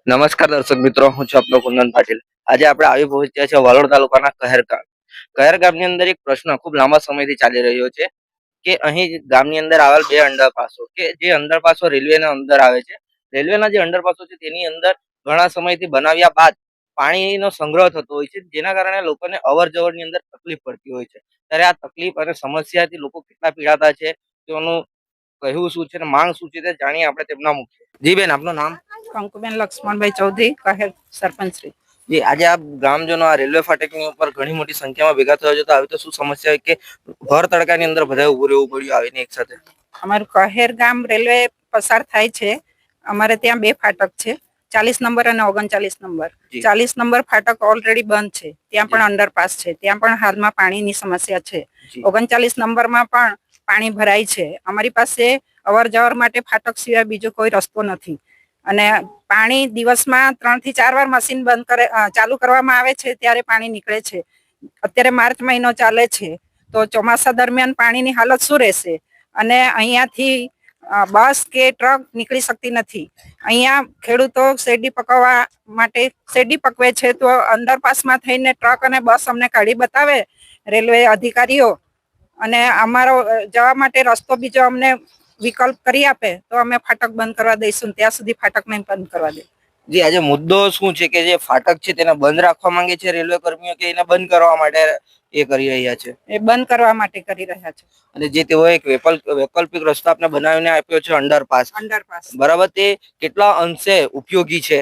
નમસ્કાર દર્શક મિત્રો, હું છું આપનો કુંદન પાટીલ. આજે આપણે આવી પહોંચ્યા છે વલોડ તાલુકાના કહેર ગામ. કહેર ગામની અંદર એક પ્રશ્ન ખૂબ લાંબા સમયથી ચાલી રહ્યો છે કે અહીં ગામની અંદર આવેલ બે અંડરપાસો કે જે અંડરપાસો રેલવેના અંદર આવે છે. રેલવેના જે અંડરપાસો છે તેની અંદર ઘણા સમયથી બનાવ્યા બાદ પાણીનો સંગ્રહ થતો હોય છે, જેના કારણે લોકોને અવર જવરની અંદર તકલીફ પડતી હોય છે. ત્યારે આ તકલીફ અને સમસ્યાથી લોકો કેટલા પીડાતા છે તેનું કહેવું શું છે અને માંગ શું છે તે જાણીએ આપણે તેમના મુખે. જી બેન, આપનું નામ? કંકુબેન લક્ષ્મણભાઈ ચૌધરી, કહેર સરપંચ શ્રી. જી, આજે આપ ગ્રામજનો આ રેલવે ફાટકની ઉપર ઘણી મોટી સંખ્યામાં ભેગા થયો છે, તો આવી તો શું સમસ્યા હોય કે ભર તડકાની અંદર બધા ઉભું રહેવું પડ્યું આવીને એક સાથે? અમારું કહેર ગામ રેલવે પસાર થાય છે. અમારે ત્યાં બે ફાટક છે, 40 નંબર અને 39 નંબર. 40 નંબર ફાટક ઓલરેડી બંધ છે, ત્યાં પણ અંડરપાસ છે, ત્યાં પણ હાલમાં પાણીની સમસ્યા છે. 39 નંબરમાં પણ પાણી ભરાય છે. અમારી પાસે અવર જવર માટે ફાટક સિવાય બીજો કોઈ રસ્તો નથી. અને પાણી દિવસમાં 3 થી 4 વાર મશીન ચાલુ કરવામાં આવે છે ત્યારે પાણી નીકળે છે. અત્યારે માર્ચ મહિનો ચાલે છે, તો ચોમાસા દરમિયાન પાણીની હાલત શું રહેશે? અને અહીંયાથી બસ કે ટ્રક નીકળી શકતી નથી. અહીંયા ખેડૂતો શેરડી પકવવા માટે શેરડી પકવે છે, તો અંડરપાસમાં થઈને ટ્રક અને બસ અમને કાઢી બતાવે રેલવે અધિકારીઓ, અને અમારો જવા માટે રસ્તો બીજો અમને વિકલ્પ કરી આપે તો અમે ફાટક બંધ કરવા દઈશું. ત્યાં સુધી ફાટક નહીં બંધ કરવા દે. જી, આજે મુદ્દો શું છે કે જે ફાટક છે તેને બંધ રાખવા માંગે છે રેલવે કર્મીઓ, કે એને બંધ કરવા માટે એ કરી રહ્યા છે? એ બંધ કરવા માટે કરી રહ્યા છે. અને જે તેઓ એક વૈકલ્પિક રસ્તો આપણે બનાવીને આપ્યો છે અંડરપાસ, બરાબર, તે કેટલા અંશે ઉપયોગી છે?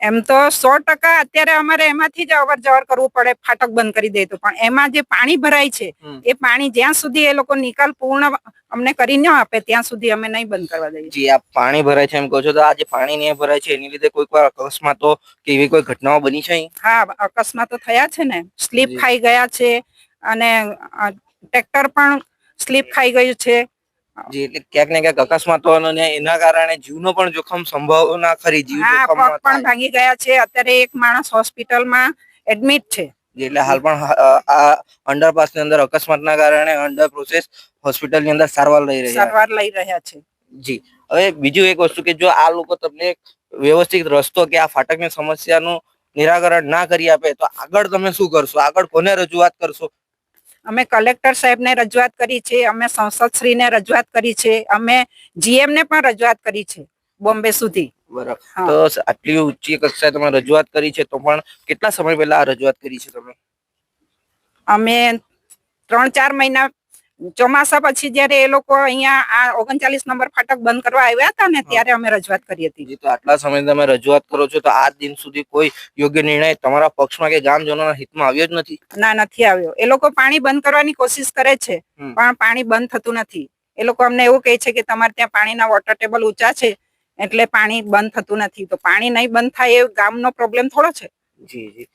એમ તો 100% અત્યારે અમારે એમાંથી જ અવર જવર કરવું પડે, ફાટક બંધ કરી દે તો. પણ એમાં જે પાણી ભરાય છે એ પાણી જ્યાં સુધી એ લોકો નિકાલ પૂર્ણ અમને કરી ન આપે ત્યાં સુધી અમે નહીં બંધ કરવા દઈએ. જી, આ પાણી ભરાય છે એમ કહો છો, તો આ જે પાણી નહીં ભરાય છે એની લીધે કોઈ અકસ્માતો કે એવી કોઈ ઘટનાઓ બની છે? હા, અકસ્માતો થયા છે ને. સ્લીપ ખાઈ ગયા છે અને ટ્રેક્ટર પણ સ્લીપ ખાઈ ગયું છે. જી, એટલે ક્યાંક ને ક્યાંક અકસ્માતો અને એના કારણે જીવનો પણ જોખમ સંભાવના ખરી. જીવ જોખમ પણ ભાંગી ગયા છે. અત્યારે એક માણસ હોસ્પિટલમાં એડમિટ છે. એટલે હાલ પણ આ અંડરપાસ ની અંદર અકસ્માતના કારણે અંડર પ્રોસેસ હોસ્પિટલની અંદર સારવાર લઈ રહ્યા છે. જી, હવે બીજું એક વસ્તુ કે જો આ લોકો તમને વ્યવસ્થિત રસ્તો કે આ ફાટકની સમસ્યાનું નિરાકરણ ના કરી આપે તો આગળ તમે શું કરશો? આગળ કોને રજૂઆત કરશો? અમે કલેક્ટર સાહેબને રજૂઆત કરી છે, અમે સંસદશ્રીને રજૂઆત કરી છે, અમે જીએમ ને પણ રજૂઆત કરી છે, બોમ્બે સુધી. બરાબર. તો આટલી ઊંચી કક્ષાએ તમે રજૂઆત કરી છે, તો પણ કેટલા સમય પહેલા આ રજૂઆત કરી છે તમે? અમે 3-4 મહિના ચોમાસા પછી જયારે એ લોકો અહીંયા આ 39 નંબર ફાટક બંધ કરવા આવ્યા હતા ને ત્યારે અમે રજૂઆત કરી હતી. તો આટલા સમય તમે રજૂઆત કરો છો, તો આજ દિન સુધી કોઈ યોગ્ય નિર્ણય તમારા પક્ષમાં કે ગામજનોના હિતમાં આવ્યો જ નથી? ના, નથી આવ્યો. એ લોકો પાણી બંધ કરવાની કોશિશ કરે છે, પણ પાણી બંધ થતું નથી. એ લોકો અમને એવું કહે છે કે તમારે ત્યાં પાણીના વોટર ટેબલ ઊંચા છે એટલે પાણી બંધ થતું નથી. તો પાણી નહીં બંધ થાય એ ગામનો પ્રોબ્લેમ થોડો છે. જી જી,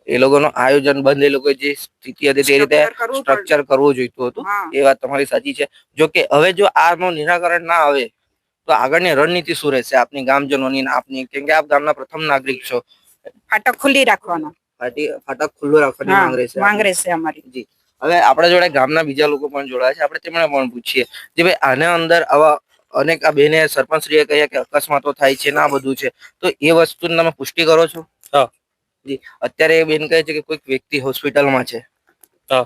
એ લોકોનું આયોજન બંધ, એ લોકો જે સ્થિતિ હતી તે રીતે સ્ટ્રક્ચર કરવું જોઈતું હતું. એ વાત તમારી સાચી છે. જો કે હવે જો આનું નિરાકરણ ના આવે તો આગળની રણનીતિ શું રહેશે આપની ગામજનોની આપની? કેમ કે આપ ગામના પ્રથમ નાગરિક છો. ફાટક ખુલ્લી રાખવાનો, ફાટક ખુલ્લું રાખવાની માંગ રહેશે અમારી. જી, હવે આપણા જોડે ગામના બીજા લોકો પણ જોડાયા છે, આપણે તેમને પણ પૂછીએ જે ભાઈ આના અંદર આવા અનેક આ બેને સરપંચશ્રીએ કહ્યા કે અકસ્માતો થાય છે ના બધું છે, તો એ વસ્તુની તમે પુષ્ટિ કરો છો? હા જી. અત્યારે એ બેન કહે છે કે કોઈક વ્યક્તિ હોસ્પિટલમાં છે. હા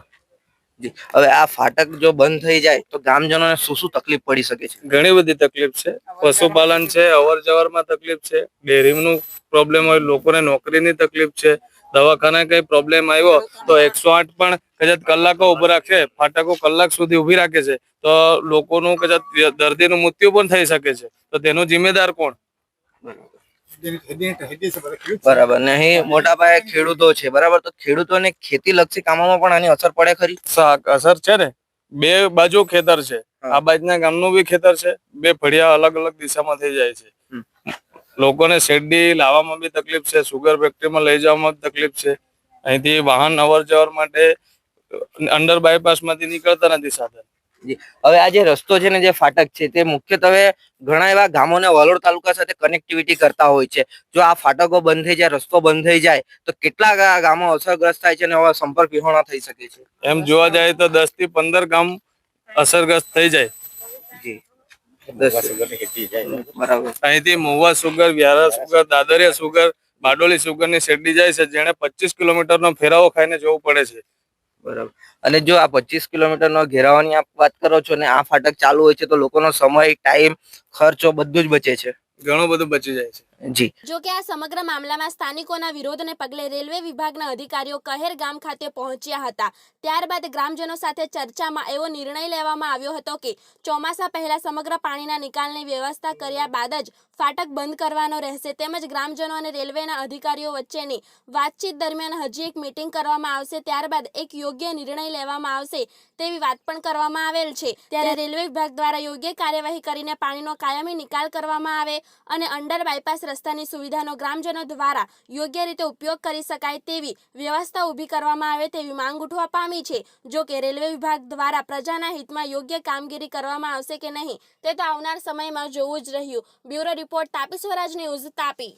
જી. હવે આ ફાટક જો બંધ થઈ જાય તો ગામજનોને શું શું તકલીફ પડી શકે છે? ઘણી બધી તકલીફ છે. પશુપાલન છે, અવર જવરમાં તકલીફ છે, ડેરીનું પ્રોબ્લેમ હોય, લોકોને નોકરીની તકલીફ છે, દવાખાને કઈ પ્રોબ્લેમ આવ્યો તો 108 પણ કદાચ કલાકો ઉભા રાખે, ફાટકો કલાક સુધી ઉભી રાખે છે, તો લોકોનું કદાચ દર્દીનું મૃત્યુ પણ થઈ શકે છે. તો તેનો જિમ્મેદાર કોણ? બરાબર. ને અહીં મોટા પાયે ખેડૂતો છે, બરાબર, તો ખેડૂતોને ખેતી લક્ષી કામોમાં પણ આની અસર પડે ખરી? અસર છે ને. બે બાજુ ખેતર છે, આ બાજુના ગામનું બી ખેતર છે, બે ફળિયા અલગ અલગ દિશામાં થઈ જાય છે. લોકોને શેરડી લાવવામાં બી તકલીફ છે, સુગર ફેક્ટરીમાં લઈ જવામાં તકલીફ છે. અહીંથી વાહન અવર જવર માટે અંડર બાયપાસ માંથી નીકળતા નથી સાધન. હવે આ જે રસ્તો છે ને, જે ફાટક છે, તે મુખ્યત્વે ઘણા એવા ગામોને વલોડ તાલુકા સાથે કનેક્ટિવિટી કરતા હોય છે. જો આ ફાટકો બંધ થઈ જાય, રસ્તો બંધ થઈ જાય તો કેટલા ગામો અસરગ્રસ્ત થાય છે અને હવે સંપર્ક વિહોણા થઈ શકે છે? એમ જોવા જાય તો 10 થી 15 ગામ અસરગ્રસ્ત થઈ જાય. જી, બરાબર. અહીંથી Mahuva sugar, Vyara sugar, Dadariya sugar, Bardoli sugar ની શેરડી જાય છે, જેને 25 કિલોમીટરનો ફેરાવો ખાઈને જવું પડે છે. બરાબર. અને જો આ 25 કિલોમીટરનો ઘેરાવાની આપ વાત કરો છો ને આ ફાટક ચાલુ હોય છે તો લોકોનો સમય, ટાઈમ, ખર્ચો બધું જ બચે છે. ઘણું બધું બચી જાય છે. જી. જો કે આ સમગ્ર મામલામાં સ્થાનિકોના વિરોધને પગલે રેલવે વિભાગના અધિકારીઓ કહેર ગામ ખાતે પહોંચ્યા હતા. ત્યારબાદ ગ્રામજનો સાથે ચર્ચામાં એવો નિર્ણય લેવામાં આવ્યો હતો કે ચોમાસા પહેલા સમગ્ર પાણીના નિકાલની વ્યવસ્થા કર્યા બાદ જ ફાટક બંધ કરવાનો રહેશે. તેમજ ગ્રામજનો અને રેલવેના અધિકારીઓ વચ્ચેની વાતચીત દરમિયાન હજી એક મીટિંગ કરવામાં આવશે. ત્યારબાદ એક યોગ્ય નિર્ણય લેવામાં આવશે તેવી વાત પણ કરવામાં આવેલ છે. ત્યારે રેલવે વિભાગ દ્વારા યોગ્ય કાર્યવાહી કરીને પાણીનો કાયમી નિકાલ કરવામાં આવે અને અંડર બાયપાસ રસ્તાની સુવિધાનો ગ્રામજનો દ્વારા યોગ્ય રીતે ઉપયોગ કરી શકાય તેવી વ્યવસ્થા ઊભી કરવામાં આવે તેવી માંગ ઉઠવા પામી છે. જો કે રેલવે વિભાગ દ્વારા પ્રજાના હિતમાં યોગ્ય કામગીરી કરવામાં આવશે કે નહીં તે તો આવનાર સમયમાં જોવું જ રહ્યું. બ્યુરો રિપોર્ટ, તાપી સ્વરાજ ન્યૂઝ, તાપી.